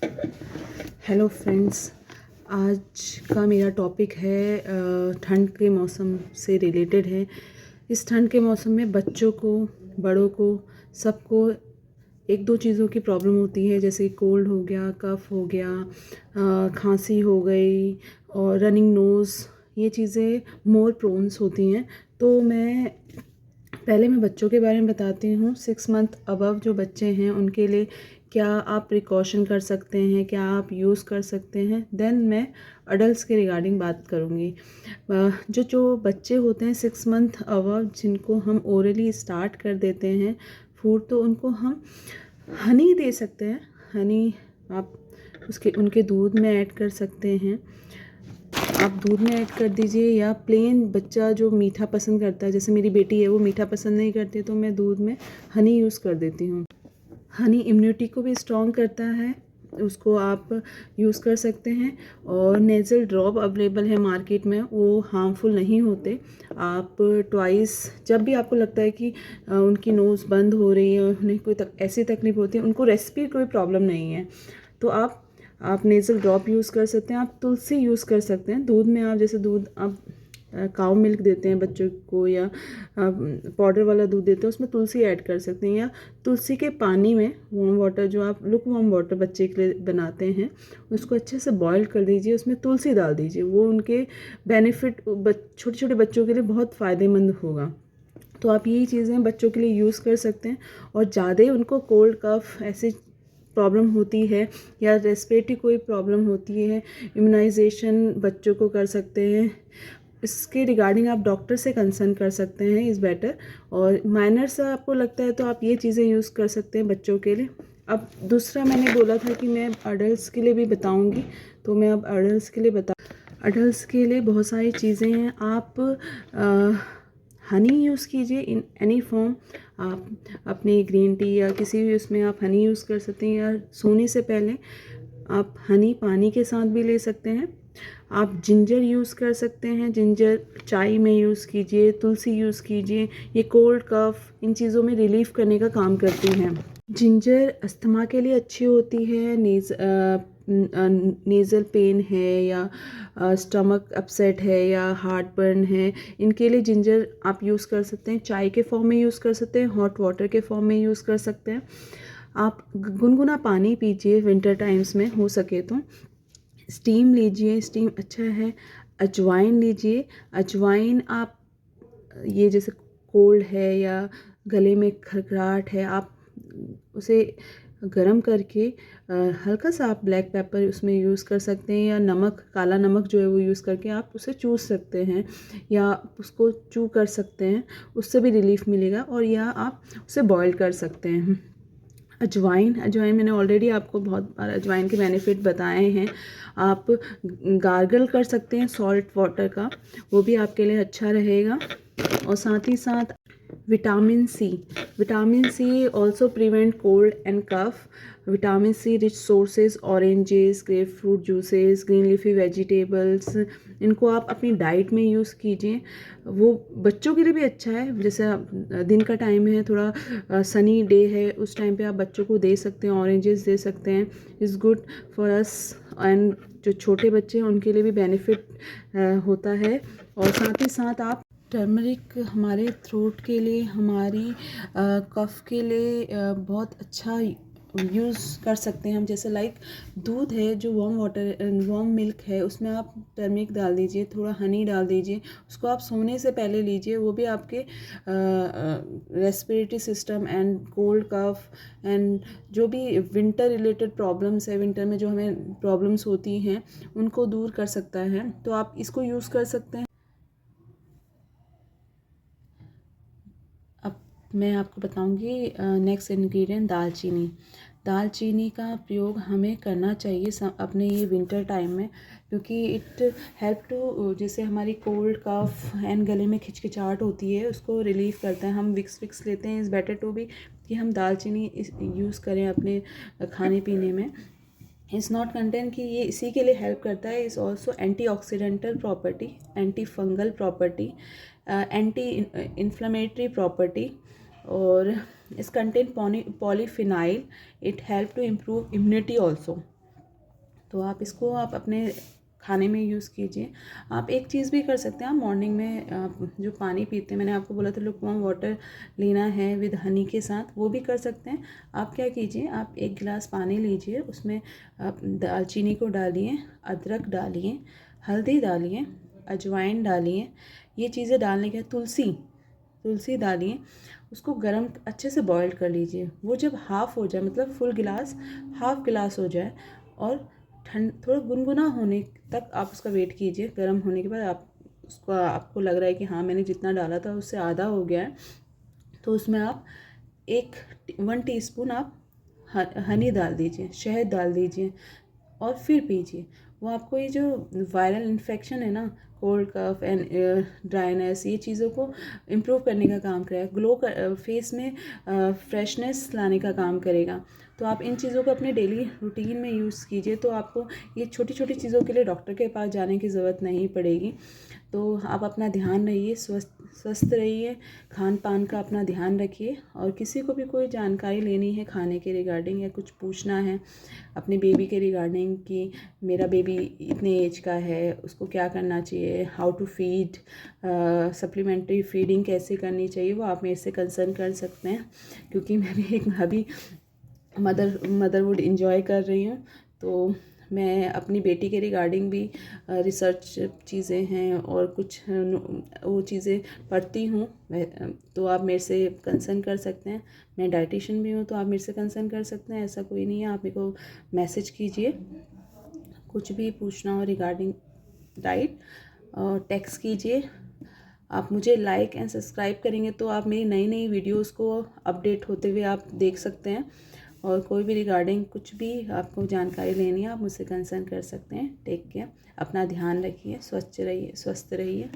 Hello friends, आज का मेरा टॉपिक है ठंड के मौसम से रिलेटेड है। इस ठंड के मौसम में बच्चों को, बड़ों को, सबको एक दो चीज़ों की प्रॉब्लम होती है, जैसे कोल्ड हो गया, कफ़ हो गया, खांसी हो गई और रनिंग नोज़। ये चीज़ें मोर प्रोन्स होती हैं। तो मैं बच्चों के बारे में बताती हूँ। 6 मंथ अबव जो बच्चे हैं उनके लिए क्या आप प्रिकॉशन कर सकते हैं, क्या आप यूज़ कर सकते हैं। देन मैं अडल्ट्स के रिगार्डिंग बात करूँगी। जो बच्चे होते हैं 6 मंथ अबव, जिनको हम ओरली स्टार्ट कर देते हैं फूड, तो उनको हम हनी दे सकते हैं। हनी आप उनके दूध में ऐड कर सकते हैं। आप दूध में ऐड कर दीजिए, या प्लेन बच्चा जो मीठा पसंद करता है, जैसे मेरी बेटी है वो मीठा पसंद नहीं करती, तो मैं दूध में हनी यूज़ कर देती हूँ। हनी इम्यूनिटी को भी स्ट्रॉन्ग करता है, उसको आप यूज़ कर सकते हैं। और नेज़ल ड्रॉप अवेलेबल है मार्केट में, वो हार्मफुल नहीं होते। आप ट्वाइस, जब भी आपको लगता है कि उनकी नोज़ बंद हो रही है, उन्हें कोई ऐसी तकलीफ होती है, उनको रेस्पिरेटरी कोई प्रॉब्लम नहीं है, तो आप नेज़ल ड्रॉप यूज़ कर सकते हैं। आप तुलसी यूज़ कर सकते हैं दूध में। आप जैसे दूध आप काऊ मिल्क देते हैं बच्चों को, या पाउडर वाला दूध देते हैं, उसमें तुलसी ऐड कर सकते हैं। या तुलसी के पानी में वार्म वाटर, जो आप लुक वार्म वाटर बच्चे के लिए बनाते हैं, उसको अच्छे से बॉईल कर दीजिए, उसमें तुलसी डाल दीजिए। वो उनके बेनिफिट छोटे छोटे बच्चों के लिए बहुत फ़ायदेमंद होगा। तो आप यही चीज़ें बच्चों के लिए यूज़ कर सकते हैं। और ज़्यादा उनको कोल्ड कफ ऐसे प्रॉब्लम होती है, या रेस्पिरेटरी कोई प्रॉब्लम होती है, इम्यूनाइजेशन बच्चों को कर सकते हैं। इसके रिगार्डिंग आप डॉक्टर से कंसर्न कर सकते हैं, इज़ बेटर। और माइनर सा आपको लगता है तो आप ये चीज़ें यूज़ कर सकते हैं बच्चों के लिए। अब दूसरा, मैंने बोला था कि मैं अडल्ट्स के लिए भी बताऊंगी, तो मैं अब अडल्ट्स के लिए बहुत सारी चीज़ें हैं। आप हनी यूज़ कीजिए इन एनी फॉर्म। आप अपनी ग्रीन टी या किसी भी उसमें आप हनी यूज़ कर सकते हैं, या सोने से पहले आप हनी पानी के साथ भी ले सकते हैं। आप जिंजर यूज़ कर सकते हैं, जिंजर चाय में यूज़ कीजिए, तुलसी यूज़ कीजिए। ये कोल्ड कफ इन चीज़ों में रिलीफ करने का काम करती हैं। जिंजर अस्थमा के लिए अच्छी होती है। नेज़ल पेन है, या स्टमक अपसेट है, या हार्ट बर्न है, इनके लिए जिंजर आप यूज़ कर सकते हैं। चाय के फॉर्म में यूज़ कर सकते हैं, हॉट वाटर के फॉर्म में यूज़ कर सकते हैं। आप गुनगुना पानी पीजिए विंटर टाइम्स में, हो सके तो स्टीम लीजिए, स्टीम अच्छा है। अजवाइन लीजिए। अजवाइन आप, ये जैसे कोल्ड है या गले में खरखराहट है, आप उसे गरम करके हल्का सा आप ब्लैक पेपर उसमें यूज़ कर सकते हैं, या नमक, काला नमक जो है वो यूज़ करके आप उसे चूस सकते हैं, या उसको चू कर सकते हैं, उससे भी रिलीफ मिलेगा। और या आप उसे बॉईल कर सकते हैं। अजवाइन मैंने ऑलरेडी आपको बहुत बार अजवाइन के बेनिफिट बताए हैं। आप गार्गल कर सकते हैं सॉल्ट वाटर का, वो भी आपके लिए अच्छा रहेगा। और साथ ही साथ vitamin C also prevent cold and cough. Vitamin C rich sources oranges, grapefruit juices, green leafy vegetables, इनको आप अपनी डाइट में यूज़ कीजिए। वो बच्चों के लिए भी अच्छा है। जैसे दिन का टाइम है, थोड़ा सनी डे है, उस टाइम पे आप बच्चों को दे सकते हैं, ऑरेंजेस दे सकते हैं। Is good for us. And जो छोटे बच्चे हैं उनके लिए भी बेनिफिट होता है। और साथ ही साथ आप टर्मरिक हमारे थ्रोट के लिए, हमारी कफ़ के लिए बहुत अच्छा यूज़ कर सकते हैं हम। जैसे लाइक दूध है, जो वार्म मिल्क है, उसमें आप टर्मरिक डाल दीजिए, थोड़ा हनी डाल दीजिए, उसको आप सोने से पहले लीजिए। वो भी आपके respiratory system and cold cough and जो भी विंटर रिलेटेड प्रॉब्लम्स है, विंटर में जो हमें प्रॉब्लम्स होती हैं, उनको दूर कर सकता है। तो आप इसको यूज़ कर सकते हैं। अब मैं आपको बताऊंगी नेक्स्ट इंग्रेडिएंट, दालचीनी का प्रयोग हमें करना चाहिए अपने ये विंटर टाइम में, क्योंकि इट हेल्प टू, जैसे हमारी कोल्ड कफ एंड गले में खिचखिचाहट होती है, उसको रिलीव करता है। हम विक्स लेते हैं, इज़ बेटर टू भी कि हम दालचीनी यूज़ करें अपने खाने पीने में। इज़ नॉट कंटेंट कि ये इसी के लिए हेल्प करता है। Is also antioxidantal property, anti fungal property, anti inflammatory property. और इस content polyphenyl, it help to improve immunity also. तो आप इसको आप अपने खाने में यूज़ कीजिए। आप एक चीज़ भी कर सकते हैं, आप मॉर्निंग में आप जो पानी पीते हैं, मैंने आपको बोला था लुकवार्म वाटर लेना है विद हनी के साथ, वो भी कर सकते हैं। आप क्या कीजिए, आप 1 गिलास पानी लीजिए, उसमें आप दालचीनी को डालिए, अदरक डालिए, हल्दी डालिए, अजवाइन डालिए। ये चीज़ें डालने के बाद तुलसी डालिए, उसको गरम अच्छे से बॉईल कर लीजिए। वो जब हाफ़ हो जाए, मतलब फुल गिलास हाफ़ गिलास हो जाए और ठंड थोड़ा गुनगुना होने तक आप उसका वेट कीजिए। गर्म होने के बाद आप उसको, आपको लग रहा है कि हाँ मैंने जितना डाला था उससे आधा हो गया है, तो उसमें आप 1 टीस्पून आप हनी डाल दीजिए, शहद डाल दीजिए और फिर पीजिए। वो आपको ये जो वायरल इन्फेक्शन है ना, कोल्ड कफ एंड ड्राइनेस, ये चीज़ों को इम्प्रूव करने का काम करेगा, ग्लो कर फेस में फ्रेशनेस लाने का काम करेगा। तो आप इन चीज़ों को अपने डेली रूटीन में यूज़ कीजिए, तो आपको ये छोटी छोटी चीज़ों के लिए डॉक्टर के पास जाने की ज़रूरत नहीं पड़ेगी। तो आप अपना ध्यान रहिए, स्वस्थ रहिए, खान पान का अपना ध्यान रखिए। और किसी को भी कोई जानकारी लेनी है खाने के रिगार्डिंग या कुछ पूछना है अपने बेबी के रिगार्डिंग कि मेरा बेबी इतने एज का है, उसको क्या करना चाहिए, how to feed, supplementary feeding कैसे करनी चाहिए, वो आप मेरे से कंसर्न कर सकते हैं, क्योंकि मैं भी एक अभी मदरहुड इंजॉय कर रही हूँ। तो मैं अपनी बेटी के रिगार्डिंग भी रिसर्च चीज़ें हैं और कुछ वो चीज़ें पढ़ती हूँ। तो आप मेरे से कंसर्न कर सकते हैं। मैं डाइटिशियन भी हूँ, तो आप मेरे से कंसर्न कर सकते हैं, ऐसा कोई नहीं है। आप मेरे को मैसेज कीजिए, कुछ भी पूछना हो रिगार्डिंग डाइट, और टेक्स्ट कीजिए। आप मुझे लाइक एंड सब्सक्राइब करेंगे तो आप मेरी नई नई वीडियोस को अपडेट होते हुए आप देख सकते हैं। और कोई भी रिगार्डिंग कुछ भी आपको जानकारी लेनी है, आप मुझसे कंसर्न कर सकते हैं। टेक केयर, अपना ध्यान रखिए, स्वस्थ रहिए।